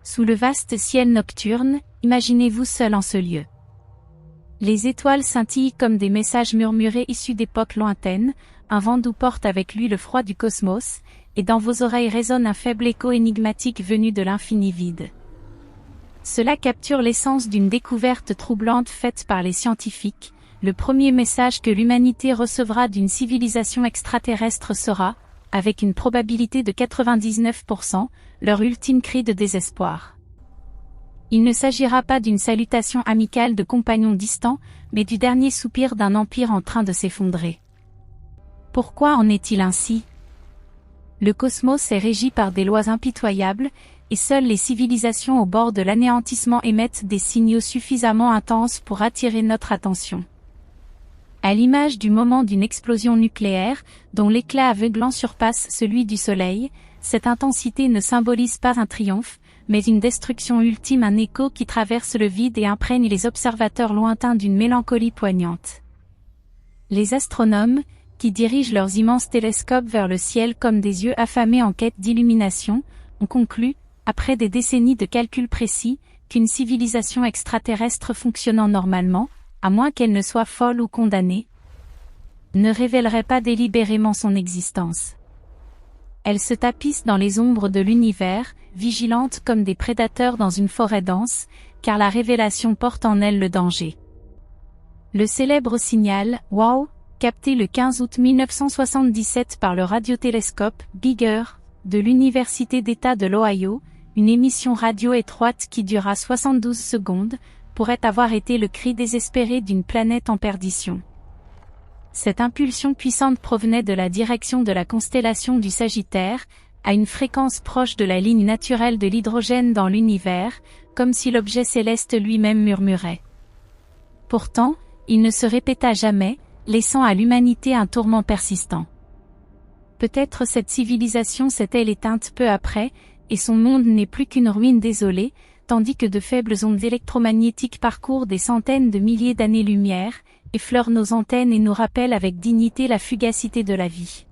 Sous le vaste ciel nocturne, imaginez-vous seul en ce lieu. Les étoiles scintillent comme des messages murmurés issus d'époques lointaines, un vent doux porte avec lui le froid du cosmos, et dans vos oreilles résonne un faible écho énigmatique venu de l'infini vide. Cela capture l'essence d'une découverte troublante faite par les scientifiques. Le premier message que l'humanité recevra d'une civilisation extraterrestre sera, avec une probabilité de 99%, leur ultime cri de désespoir. Il ne s'agira pas d'une salutation amicale de compagnons distants, mais du dernier soupir d'un empire en train de s'effondrer. Pourquoi en est-il ainsi ? Le cosmos est régi par des lois impitoyables, et seules les civilisations au bord de l'anéantissement émettent des signaux suffisamment intenses pour attirer notre attention. À l'image du moment d'une explosion nucléaire, dont l'éclat aveuglant surpasse celui du Soleil, cette intensité ne symbolise pas un triomphe, mais une destruction ultime, un écho qui traverse le vide et imprègne les observateurs lointains d'une mélancolie poignante. Les astronomes, qui dirigent leurs immenses télescopes vers le ciel comme des yeux affamés en quête d'illumination, ont conclu, après des décennies de calculs précis, qu'une civilisation extraterrestre fonctionnant normalement, à moins qu'elle ne soit folle ou condamnée, ne révélerait pas délibérément son existence. Elle se tapisse dans les ombres de l'univers, vigilante comme des prédateurs dans une forêt dense, car la révélation porte en elle le danger. Le célèbre signal « Wow », capté le 15 août 1977 par le radiotélescope « Bigger » de l'Université d'État de l'Ohio, une émission radio étroite qui dura 72 secondes, pourrait avoir été le cri désespéré d'une planète en perdition. Cette impulsion puissante provenait de la direction de la constellation du Sagittaire, à une fréquence proche de la ligne naturelle de l'hydrogène dans l'univers, comme si l'objet céleste lui-même murmurait. Pourtant, il ne se répéta jamais, laissant à l'humanité un tourment persistant. Peut-être cette civilisation s'est-elle éteinte peu après, et son monde n'est plus qu'une ruine désolée, tandis que de faibles ondes électromagnétiques parcourent des centaines de milliers d'années-lumière, effleurent nos antennes et nous rappellent avec dignité la fugacité de la vie.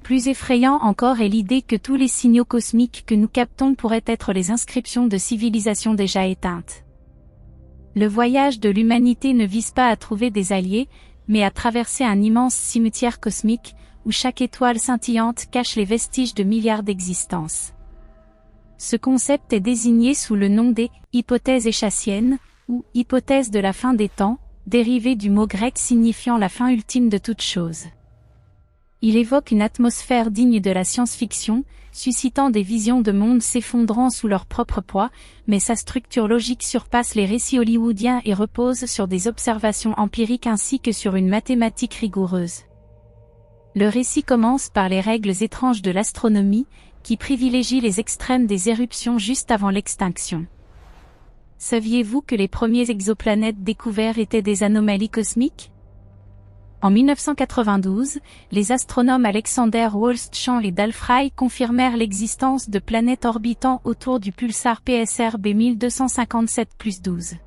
Plus effrayant encore est l'idée que tous les signaux cosmiques que nous captons pourraient être les inscriptions de civilisations déjà éteintes. Le voyage de l'humanité ne vise pas à trouver des alliés, mais à traverser un immense cimetière cosmique, où chaque étoile scintillante cache les vestiges de milliards d'existences. Ce concept est désigné sous le nom des « hypothèses échassiennes » ou « hypothèse de la fin des temps », dérivé du mot grec signifiant la fin ultime de toute chose. Il évoque une atmosphère digne de la science-fiction, suscitant des visions de mondes s'effondrant sous leur propre poids, mais sa structure logique surpasse les récits hollywoodiens et repose sur des observations empiriques ainsi que sur une mathématique rigoureuse. Le récit commence par les règles étranges de l'astronomie, qui privilégient les extrêmes des éruptions juste avant l'extinction. Saviez-vous que les premiers exoplanètes découverts étaient des anomalies cosmiques ? En 1992, les astronomes Alexander Wolszczan et Dal Fry confirmèrent l'existence de planètes orbitant autour du pulsar PSR B1257+12.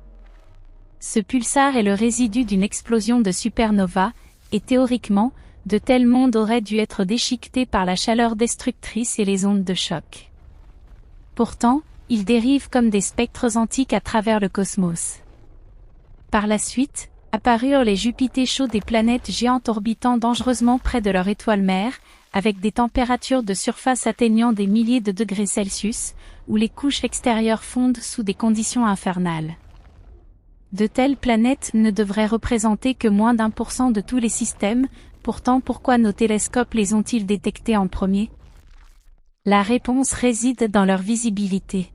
Ce pulsar est le résidu d'une explosion de supernova, et théoriquement, de tels mondes auraient dû être déchiquetés par la chaleur destructrice et les ondes de choc. Pourtant, ils dérivent comme des spectres antiques à travers le cosmos. Par la suite, apparurent les Jupiters chauds, des planètes géantes orbitant dangereusement près de leur étoile mère, avec des températures de surface atteignant des milliers de degrés Celsius, où les couches extérieures fondent sous des conditions infernales. De telles planètes ne devraient représenter que moins d'1% de tous les systèmes, pourtant pourquoi nos télescopes les ont-ils détectées en premier ? La réponse réside dans leur visibilité.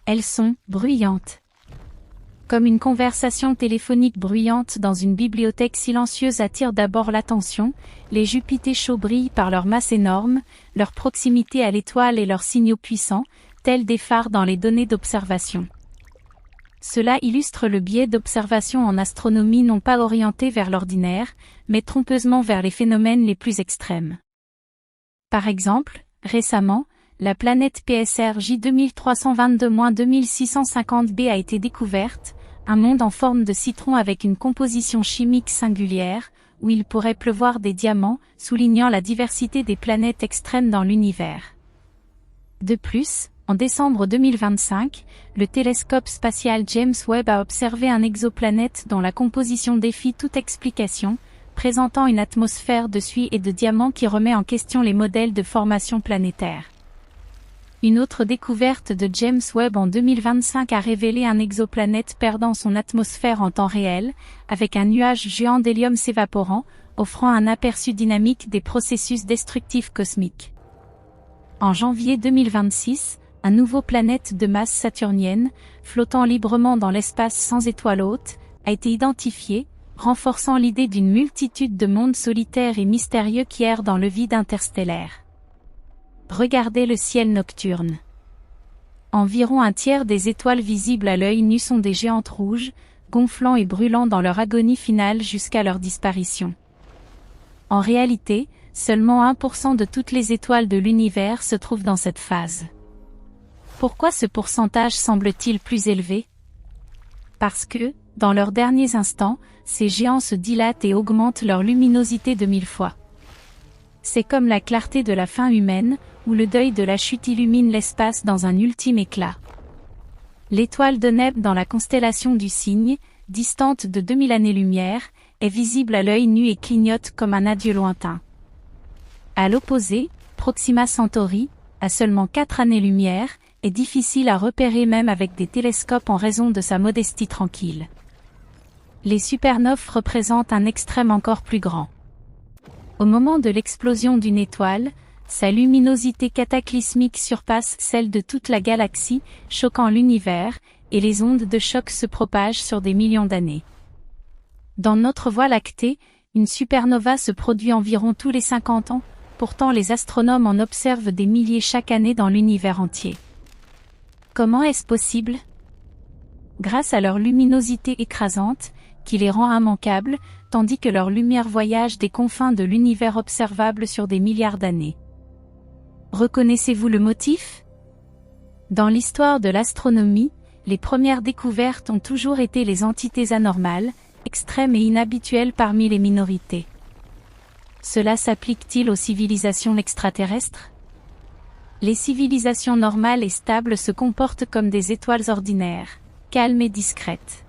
Elles sont bruyantes. Comme une conversation téléphonique bruyante dans une bibliothèque silencieuse attire d'abord l'attention, les Jupiters chauds brillent par leur masse énorme, leur proximité à l'étoile et leurs signaux puissants, tels des phares dans les données d'observation. Cela illustre le biais d'observation en astronomie non pas orienté vers l'ordinaire, mais trompeusement vers les phénomènes les plus extrêmes. Par exemple, récemment, la planète PSR J2322-2650b a été découverte, un monde en forme de citron avec une composition chimique singulière, où il pourrait pleuvoir des diamants, soulignant la diversité des planètes extrêmes dans l'univers. De plus, En décembre 2025, le télescope spatial James Webb a observé un exoplanète dont la composition défie toute explication, présentant une atmosphère de suie et de diamants qui remet en question les modèles de formation planétaire. Une autre découverte de James Webb en 2025 a révélé un exoplanète perdant son atmosphère en temps réel, avec un nuage géant d'hélium s'évaporant, offrant un aperçu dynamique des processus destructifs cosmiques. En janvier 2026, un nouveau planète de masse saturnienne, flottant librement dans l'espace sans étoile haute, a été identifié, renforçant l'idée d'une multitude de mondes solitaires et mystérieux qui errent dans le vide interstellaire. Regardez le ciel nocturne. Environ un tiers des étoiles visibles à l'œil nu sont des géantes rouges, gonflant et brûlant dans leur agonie finale jusqu'à leur disparition. En réalité, seulement 1% de toutes les étoiles de l'univers se trouvent dans cette phase. Pourquoi ce pourcentage semble-t-il plus élevé? Parce que, dans leurs derniers instants, ces géants se dilatent et augmentent leur luminosité de 1000 fois. C'est comme la clarté de la fin humaine, où le deuil de la chute illumine l'espace dans un ultime éclat. L'étoile Deneb dans la constellation du Cygne, distante de 2000 années-lumière, est visible à l'œil nu et clignote comme un adieu lointain. À l'opposé, Proxima Centauri, à seulement 4 années-lumière, est difficile à repérer même avec des télescopes en raison de sa modestie tranquille. Les supernoves représentent un extrême encore plus grand. Au moment de l'explosion d'une étoile, sa luminosité cataclysmique surpasse celle de toute la galaxie, choquant l'univers, et les ondes de choc se propagent sur des millions d'années. Dans notre Voie lactée, une supernova se produit environ tous les 50 ans, pourtant les astronomes en observent des milliers chaque année dans l'univers entier. Comment est-ce possible? Grâce à leur luminosité écrasante, qui les rend immanquables, tandis que leur lumière voyage des confins de l'univers observable sur des milliards d'années. Reconnaissez-vous le motif? Dans l'histoire de l'astronomie, les premières découvertes ont toujours été les entités anormales, extrêmes et inhabituelles parmi les minorités. Cela s'applique-t-il aux civilisations extraterrestres? Les civilisations normales et stables se comportent comme des étoiles ordinaires, calmes et discrètes.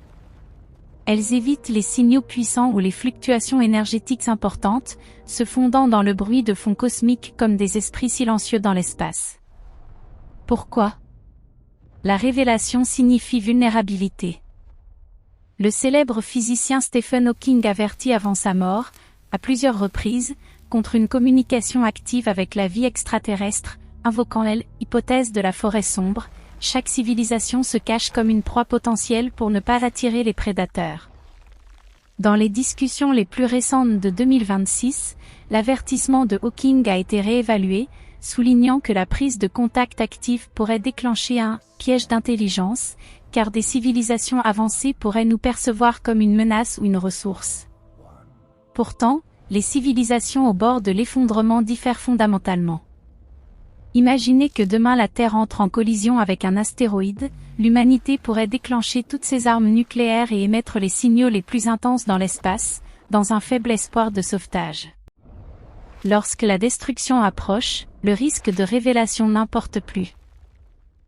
Elles évitent les signaux puissants ou les fluctuations énergétiques importantes, se fondant dans le bruit de fond cosmique comme des esprits silencieux dans l'espace. Pourquoi? La révélation signifie vulnérabilité. Le célèbre physicien Stephen Hawking avertit avant sa mort, à plusieurs reprises, contre une communication active avec la vie extraterrestre, invoquant l'hypothèse de la forêt sombre. Chaque civilisation se cache comme une proie potentielle pour ne pas attirer les prédateurs. Dans les discussions les plus récentes de 2026, l'avertissement de Hawking a été réévalué, soulignant que la prise de contact active pourrait déclencher un « piège d'intelligence », car des civilisations avancées pourraient nous percevoir comme une menace ou une ressource. Pourtant, les civilisations au bord de l'effondrement diffèrent fondamentalement. Imaginez que demain la Terre entre en collision avec un astéroïde, l'humanité pourrait déclencher toutes ses armes nucléaires et émettre les signaux les plus intenses dans l'espace, dans un faible espoir de sauvetage. Lorsque la destruction approche, le risque de révélation n'importe plus.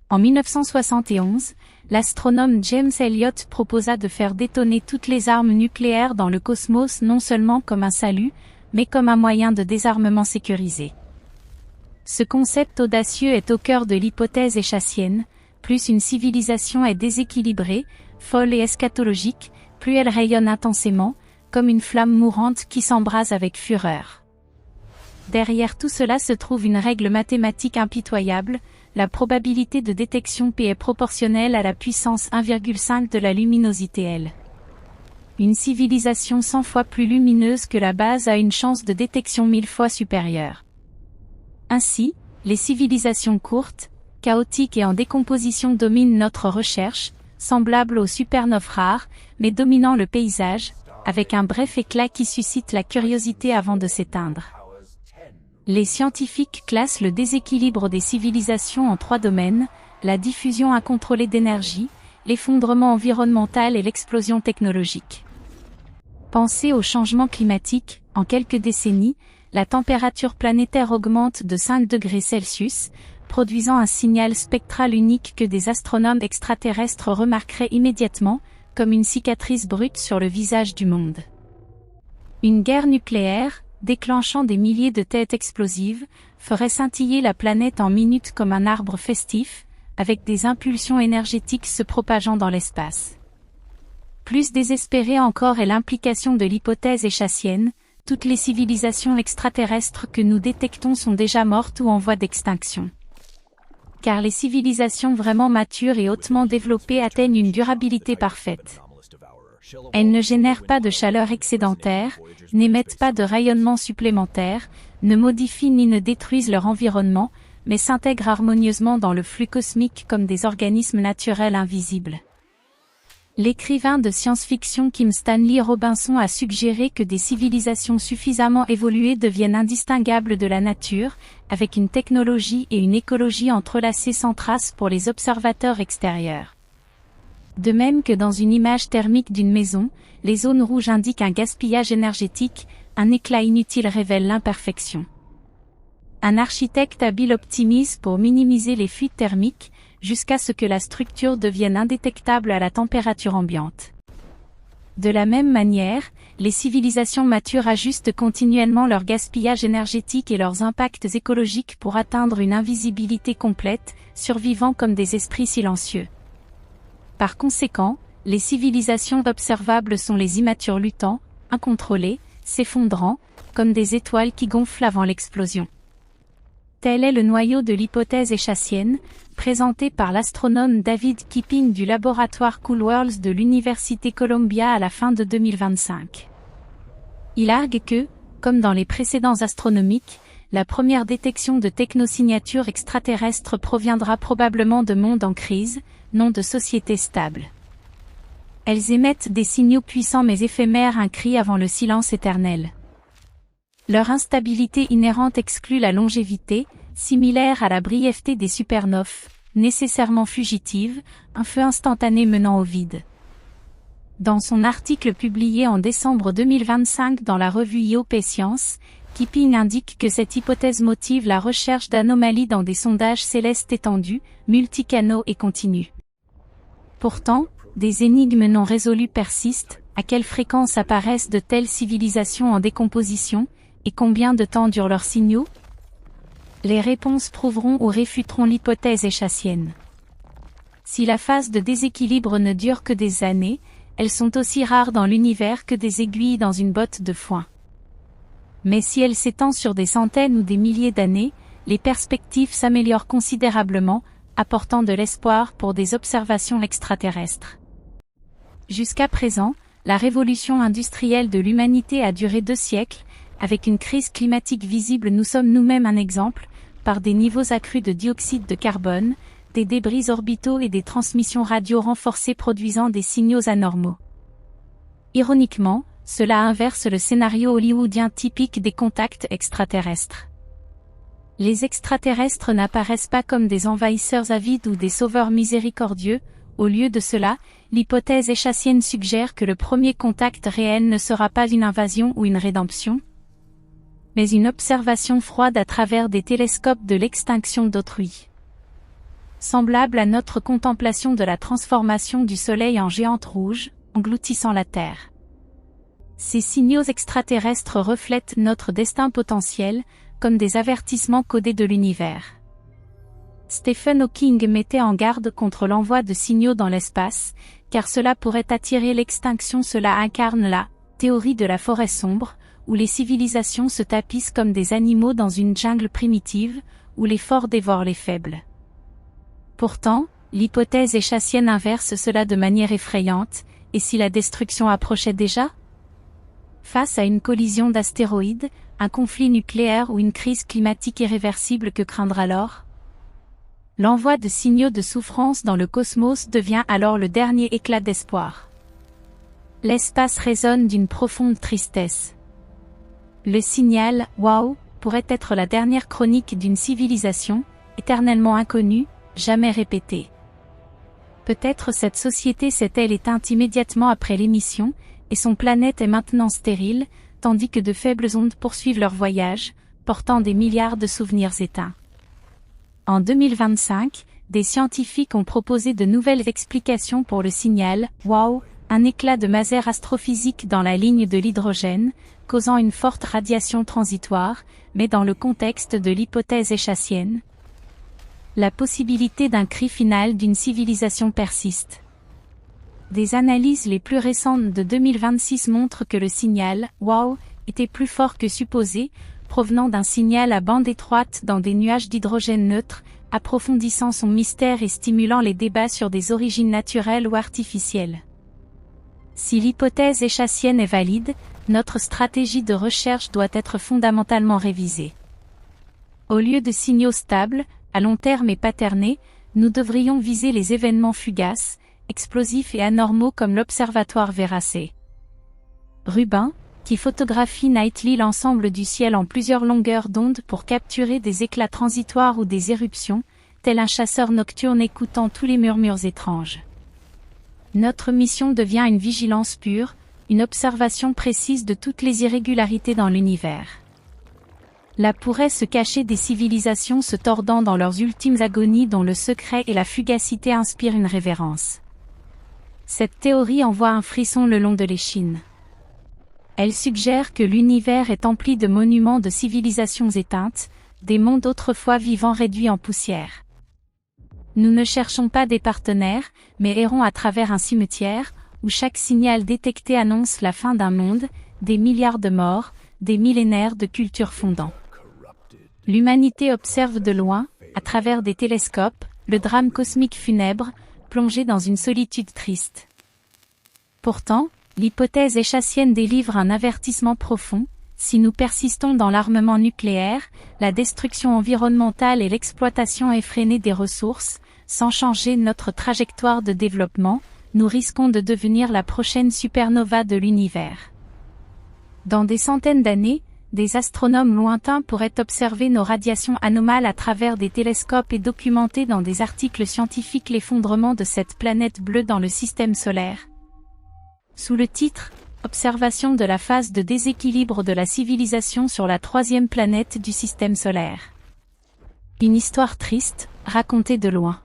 En 1971, l'astronome James Elliott proposa de faire détonner toutes les armes nucléaires dans le cosmos non seulement comme un salut, mais comme un moyen de désarmement sécurisé. Ce concept audacieux est au cœur de l'hypothèse échassienne, plus une civilisation est déséquilibrée, folle et eschatologique, plus elle rayonne intensément, comme une flamme mourante qui s'embrase avec fureur. Derrière tout cela se trouve une règle mathématique impitoyable, la probabilité de détection P est proportionnelle à la puissance 1,5 de la luminosité L. Une civilisation 100 fois plus lumineuse que la base a une chance de détection 1000 fois supérieure. Ainsi, les civilisations courtes, chaotiques et en décomposition dominent notre recherche, semblables aux supernoves rares, mais dominant le paysage, avec un bref éclat qui suscite la curiosité avant de s'éteindre. Les scientifiques classent le déséquilibre des civilisations en 3 domaines, la diffusion incontrôlée d'énergie, l'effondrement environnemental et l'explosion technologique. Pensez au changement climatique, en quelques décennies, la température planétaire augmente de 5 degrés Celsius, produisant un signal spectral unique que des astronomes extraterrestres remarqueraient immédiatement, comme une cicatrice brute sur le visage du monde. Une guerre nucléaire, déclenchant des milliers de têtes explosives, ferait scintiller la planète en minutes comme un arbre festif, avec des impulsions énergétiques se propageant dans l'espace. Plus désespérée encore est l'implication de l'hypothèse échassienne, toutes les civilisations extraterrestres que nous détectons sont déjà mortes ou en voie d'extinction. Car les civilisations vraiment matures et hautement développées atteignent une durabilité parfaite. Elles ne génèrent pas de chaleur excédentaire, n'émettent pas de rayonnement supplémentaire, ne modifient ni ne détruisent leur environnement, mais s'intègrent harmonieusement dans le flux cosmique comme des organismes naturels invisibles. L'écrivain de science-fiction Kim Stanley Robinson a suggéré que des civilisations suffisamment évoluées deviennent indistinguables de la nature, avec une technologie et une écologie entrelacées sans trace pour les observateurs extérieurs. De même que dans une image thermique d'une maison, les zones rouges indiquent un gaspillage énergétique, un éclat inutile révèle l'imperfection. Un architecte habile optimise pour minimiser les fuites thermiques, jusqu'à ce que la structure devienne indétectable à la température ambiante. De la même manière, les civilisations matures ajustent continuellement leur gaspillage énergétique et leurs impacts écologiques pour atteindre une invisibilité complète, survivant comme des esprits silencieux. Par conséquent, les civilisations observables sont les immatures luttants, incontrôlés, s'effondrant, comme des étoiles qui gonflent avant l'explosion. Tel est le noyau de l'hypothèse échassienne, présentée par l'astronome David Kipping du laboratoire Cool Worlds de l'Université Columbia à la fin de 2025. Il argue que, comme dans les précédents astronomiques, la première détection de technosignatures extraterrestres proviendra probablement de mondes en crise, non de sociétés stables. Elles émettent des signaux puissants mais éphémères, un cri avant le silence éternel. Leur instabilité inhérente exclut la longévité, similaire à la brièveté des supernoves, nécessairement fugitives, un feu instantané menant au vide. Dans son article publié en décembre 2025 dans la revue IOP Science, Kipping indique que cette hypothèse motive la recherche d'anomalies dans des sondages célestes étendus, multicanaux et continus. Pourtant, des énigmes non résolues persistent. À quelle fréquence apparaissent de telles civilisations en décomposition, et combien de temps durent leurs signaux? Les réponses prouveront ou réfuteront l'hypothèse échassienne. Si la phase de déséquilibre ne dure que des années, elles sont aussi rares dans l'univers que des aiguilles dans une botte de foin. Mais si elle s'étend sur des centaines ou des milliers d'années, les perspectives s'améliorent considérablement, apportant de l'espoir pour des observations extraterrestres. Jusqu'à présent, la révolution industrielle de l'humanité a duré 2 siècles, avec une crise climatique visible. Nous sommes nous-mêmes un exemple, par des niveaux accrus de dioxyde de carbone, des débris orbitaux et des transmissions radio renforcées produisant des signaux anormaux. Ironiquement, cela inverse le scénario hollywoodien typique des contacts extraterrestres. Les extraterrestres n'apparaissent pas comme des envahisseurs avides ou des sauveurs miséricordieux. Au lieu de cela, l'hypothèse échassienne suggère que le premier contact réel ne sera pas une invasion ou une rédemption, mais une observation froide à travers des télescopes de l'extinction d'autrui. Semblable à notre contemplation de la transformation du Soleil en géante rouge, engloutissant la Terre. Ces signaux extraterrestres reflètent notre destin potentiel, comme des avertissements codés de l'univers. Stephen Hawking mettait en garde contre l'envoi de signaux dans l'espace, car cela pourrait attirer l'extinction. Cela incarne la théorie de la forêt sombre, où les civilisations se tapissent comme des animaux dans une jungle primitive, où les forts dévorent les faibles. Pourtant, l'hypothèse échassienne inverse cela de manière effrayante, et si la destruction approchait déjà? Face à une collision d'astéroïdes, un conflit nucléaire ou une crise climatique irréversible, que craindre alors? L'envoi de signaux de souffrance dans le cosmos devient alors le dernier éclat d'espoir. L'espace résonne d'une profonde tristesse. Le signal « Wow » pourrait être la dernière chronique d'une civilisation, éternellement inconnue, jamais répétée. Peut-être cette société s'est-elle éteinte immédiatement après l'émission, et son planète est maintenant stérile, tandis que de faibles ondes poursuivent leur voyage, portant des milliards de souvenirs éteints. En 2025, des scientifiques ont proposé de nouvelles explications pour le signal « WOW », un éclat de maser astrophysique dans la ligne de l'hydrogène, causant une forte radiation transitoire, mais dans le contexte de l'hypothèse échassienne, la possibilité d'un cri final d'une civilisation persiste. Des analyses les plus récentes de 2026 montrent que le signal « WOW » était plus fort que supposé, provenant d'un signal à bande étroite dans des nuages d'hydrogène neutre, approfondissant son mystère et stimulant les débats sur des origines naturelles ou artificielles. Si l'hypothèse échassienne est valide, notre stratégie de recherche doit être fondamentalement révisée. Au lieu de signaux stables, à long terme et paternés, nous devrions viser les événements fugaces, explosifs et anormaux comme l'observatoire Vera C. Rubin, qui photographie nightly l'ensemble du ciel en plusieurs longueurs d'onde pour capturer des éclats transitoires ou des éruptions, tel un chasseur nocturne écoutant tous les murmures étranges. Notre mission devient une vigilance pure, une observation précise de toutes les irrégularités dans l'univers. Là pourraient se cacher des civilisations se tordant dans leurs ultimes agonies dont le secret et la fugacité inspirent une révérence. Cette théorie envoie un frisson le long de l'échine. Elle suggère que l'univers est empli de monuments de civilisations éteintes, des mondes autrefois vivants réduits en poussière. Nous ne cherchons pas des partenaires, mais errons à travers un cimetière, où chaque signal détecté annonce la fin d'un monde, des milliards de morts, des millénaires de cultures fondant. L'humanité observe de loin, à travers des télescopes, le drame cosmique funèbre, plongé dans une solitude triste. Pourtant, l'hypothèse échassienne délivre un avertissement profond: si nous persistons dans l'armement nucléaire, la destruction environnementale et l'exploitation effrénée des ressources, sans changer notre trajectoire de développement, nous risquons de devenir la prochaine supernova de l'univers. Dans des centaines d'années, des astronomes lointains pourraient observer nos radiations anomales à travers des télescopes et documenter dans des articles scientifiques l'effondrement de cette planète bleue dans le système solaire. Sous le titre « Observation de la phase de déséquilibre de la civilisation sur la troisième planète du système solaire ». Une histoire triste, racontée de loin.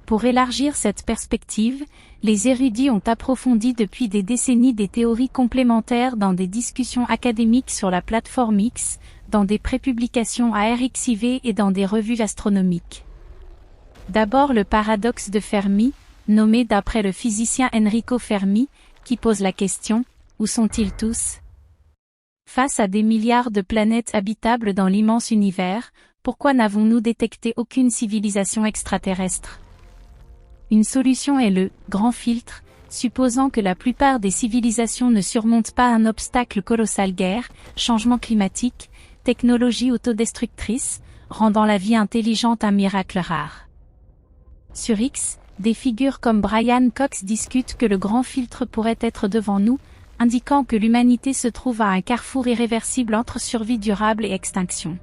Pour élargir cette perspective, les érudits ont approfondi depuis des décennies des théories complémentaires dans des discussions académiques sur la plateforme X, dans des prépublications à RXIV et dans des revues astronomiques. D'abord le paradoxe de Fermi, nommé d'après le physicien Enrico Fermi, qui pose la question: où sont-ils tous? Face à des milliards de planètes habitables dans l'immense univers, pourquoi n'avons-nous détecté aucune civilisation extraterrestre? Une solution est le « grand filtre », supposant que la plupart des civilisations ne surmontent pas un obstacle colossal: guerre, changement climatique, technologie autodestructrice, rendant la vie intelligente un miracle rare. Sur X, des figures comme Brian Cox discutent que le grand filtre pourrait être devant nous, indiquant que l'humanité se trouve à un carrefour irréversible entre survie durable et extinction.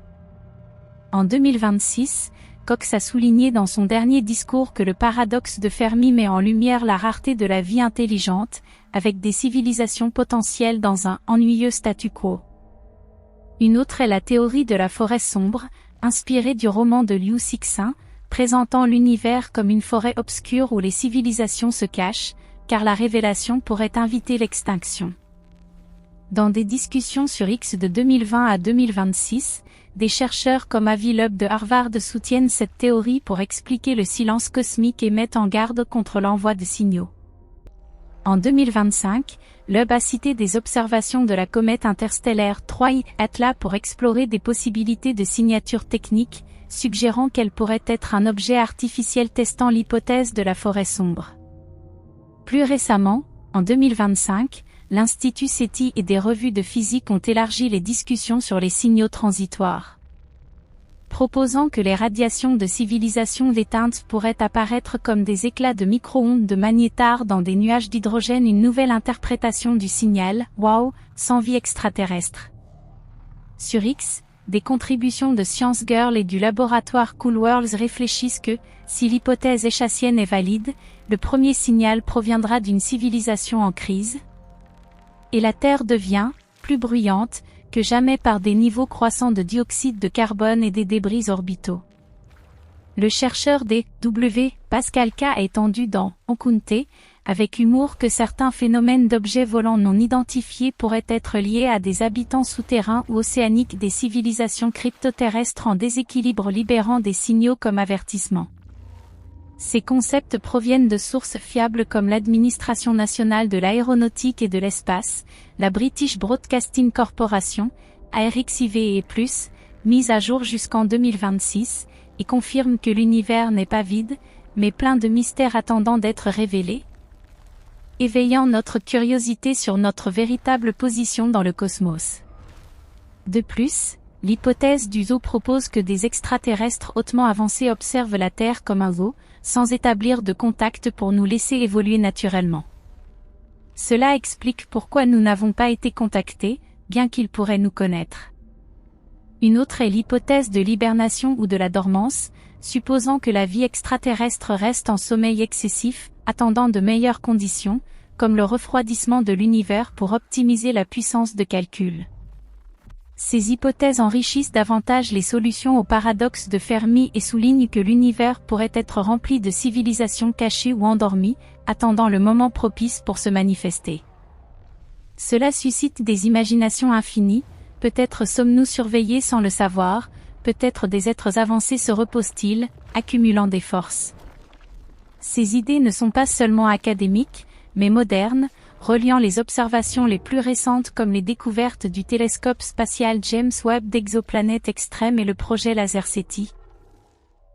En 2026, Cox a souligné dans son dernier discours que le paradoxe de Fermi met en lumière la rareté de la vie intelligente, avec des civilisations potentielles dans un ennuyeux statu quo. Une autre est la théorie de la forêt sombre, inspirée du roman de Liu Cixin, présentant l'univers comme une forêt obscure où les civilisations se cachent, car la révélation pourrait inviter l'extinction. Dans des discussions sur X de 2020 à 2026, des chercheurs comme Avi Loeb de Harvard soutiennent cette théorie pour expliquer le silence cosmique et mettent en garde contre l'envoi de signaux. En 2025, Loeb a cité des observations de la comète interstellaire 3I Atlas pour explorer des possibilités de signature technique, suggérant qu'elle pourrait être un objet artificiel testant l'hypothèse de la forêt sombre. Plus récemment, en 2025, l'Institut SETI et des revues de physique ont élargi les discussions sur les signaux transitoires. Proposant que les radiations de civilisations éteintes pourraient apparaître comme des éclats de micro-ondes de magnétar dans des nuages d'hydrogène, une nouvelle interprétation du signal « WOW » sans vie extraterrestre. Sur X, des contributions de Science Girl et du laboratoire Cool Worlds réfléchissent que, si l'hypothèse échassienne est valide, le premier signal proviendra d'une civilisation en crise, et la Terre devient plus bruyante que jamais par des niveaux croissants de dioxyde de carbone et des débris orbitaux. Le chercheur D.W. Pascal K. a étendu dans Okunte, avec humour, que certains phénomènes d'objets volants non identifiés pourraient être liés à des habitants souterrains ou océaniques des civilisations cryptoterrestres en déséquilibre, libérant des signaux comme avertissement. Ces concepts proviennent de sources fiables comme l'Administration nationale de l'aéronautique et de l'espace, la British Broadcasting Corporation, ARXIV et plus, mise à jour jusqu'en 2026, et confirment que l'univers n'est pas vide, mais plein de mystères attendant d'être révélés, éveillant notre curiosité sur notre véritable position dans le cosmos. De plus, l'hypothèse du zoo propose que des extraterrestres hautement avancés observent la Terre comme un zoo, sans établir de contact pour nous laisser évoluer naturellement. Cela explique pourquoi nous n'avons pas été contactés, bien qu'ils pourraient nous connaître. Une autre est l'hypothèse de l'hibernation ou de la dormance, supposant que la vie extraterrestre reste en sommeil excessif, attendant de meilleures conditions, comme le refroidissement de l'univers pour optimiser la puissance de calcul. Ces hypothèses enrichissent davantage les solutions au paradoxe de Fermi et soulignent que l'univers pourrait être rempli de civilisations cachées ou endormies, attendant le moment propice pour se manifester. Cela suscite des imaginations infinies, peut-être sommes-nous surveillés sans le savoir, peut-être des êtres avancés se reposent-ils, accumulant des forces. Ces idées ne sont pas seulement académiques, mais modernes, reliant les observations les plus récentes comme les découvertes du télescope spatial James Webb d'exoplanètes extrêmes et le projet LaserSETI,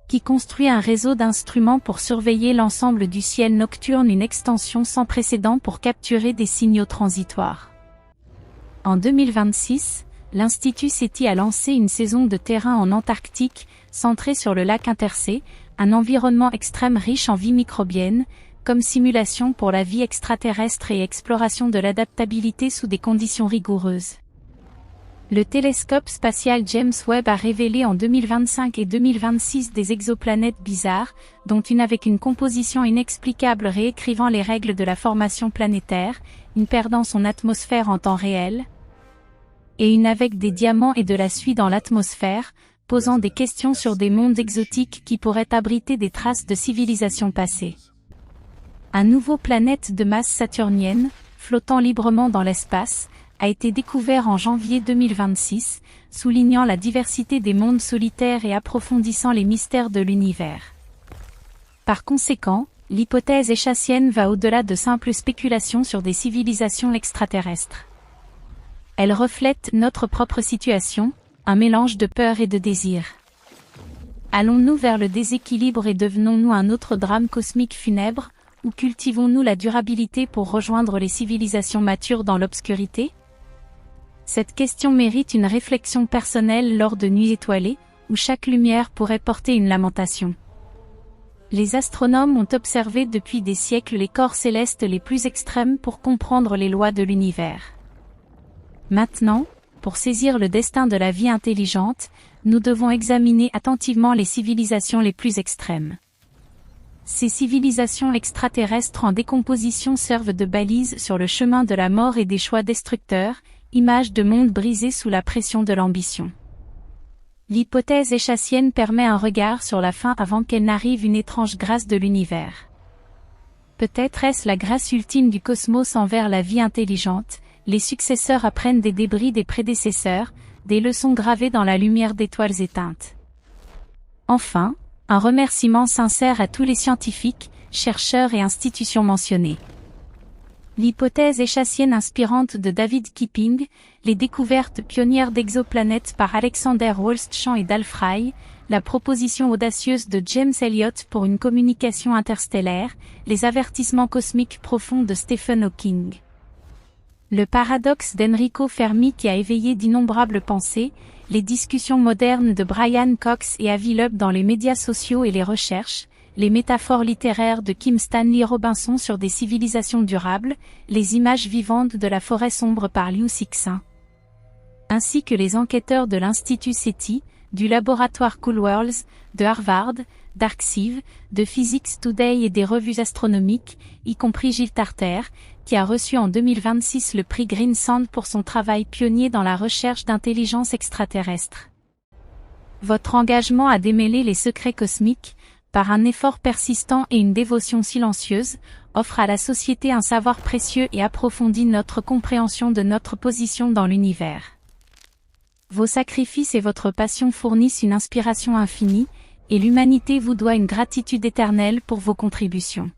qui construit un réseau d'instruments pour surveiller l'ensemble du ciel nocturne, une extension sans précédent pour capturer des signaux transitoires. En 2026, l'Institut SETI a lancé une saison de terrain en Antarctique, centrée sur le lac Intersea, un environnement extrême riche en vie microbienne, comme simulation pour la vie extraterrestre et exploration de l'adaptabilité sous des conditions rigoureuses. Le télescope spatial James Webb a révélé en 2025 et 2026 des exoplanètes bizarres, dont une avec une composition inexplicable réécrivant les règles de la formation planétaire, une perdant son atmosphère en temps réel, et une avec des diamants et de la suie dans l'atmosphère, posant des questions sur des mondes exotiques qui pourraient abriter des traces de civilisations passées. Un nouveau planète de masse saturnienne, flottant librement dans l'espace, a été découvert en janvier 2026, soulignant la diversité des mondes solitaires et approfondissant les mystères de l'univers. Par conséquent, l'hypothèse échassienne va au-delà de simples spéculations sur des civilisations extraterrestres. Elle reflète notre propre situation, un mélange de peur et de désir. Allons-nous vers le déséquilibre et devenons-nous un autre drame cosmique funèbre, ou cultivons-nous la durabilité pour rejoindre les civilisations matures dans l'obscurité? Cette question mérite une réflexion personnelle lors de nuits étoilées, où chaque lumière pourrait porter une lamentation. Les astronomes ont observé depuis des siècles les corps célestes les plus extrêmes pour comprendre les lois de l'univers. Maintenant, pour saisir le destin de la vie intelligente, nous devons examiner attentivement les civilisations les plus extrêmes. Ces civilisations extraterrestres en décomposition servent de balises sur le chemin de la mort et des choix destructeurs, images de mondes brisés sous la pression de l'ambition. L'hypothèse échassienne permet un regard sur la fin avant qu'elle n'arrive une étrange grâce de l'univers. Peut-être est-ce la grâce ultime du cosmos envers la vie intelligente, les successeurs apprennent des débris des prédécesseurs, des leçons gravées dans la lumière d'étoiles éteintes. Enfin, un remerciement sincère à tous les scientifiques, chercheurs et institutions mentionnés. L'hypothèse échassienne inspirante de David Kipping, les découvertes pionnières d'exoplanètes par Alexander Wolfschamp et Dal Fry, la proposition audacieuse de James Elliott pour une communication interstellaire, les avertissements cosmiques profonds de Stephen Hawking. Le paradoxe d'Enrico Fermi qui a éveillé d'innombrables pensées, les discussions modernes de Brian Cox et Avi Loeb dans les médias sociaux et les recherches, les métaphores littéraires de Kim Stanley Robinson sur des civilisations durables, les images vivantes de la forêt sombre par Liu Cixin, ainsi que les enquêteurs de l'Institut SETI, du laboratoire Cool Worlds, de Harvard, d'Arxiv, de Physics Today et des revues astronomiques, y compris Gilles Tarter, qui a reçu en 2026 le prix Green Sand pour son travail pionnier dans la recherche d'intelligence extraterrestre. Votre engagement à démêler les secrets cosmiques, par un effort persistant et une dévotion silencieuse, offre à la société un savoir précieux et approfondit notre compréhension de notre position dans l'univers. Vos sacrifices et votre passion fournissent une inspiration infinie, et l'humanité vous doit une gratitude éternelle pour vos contributions.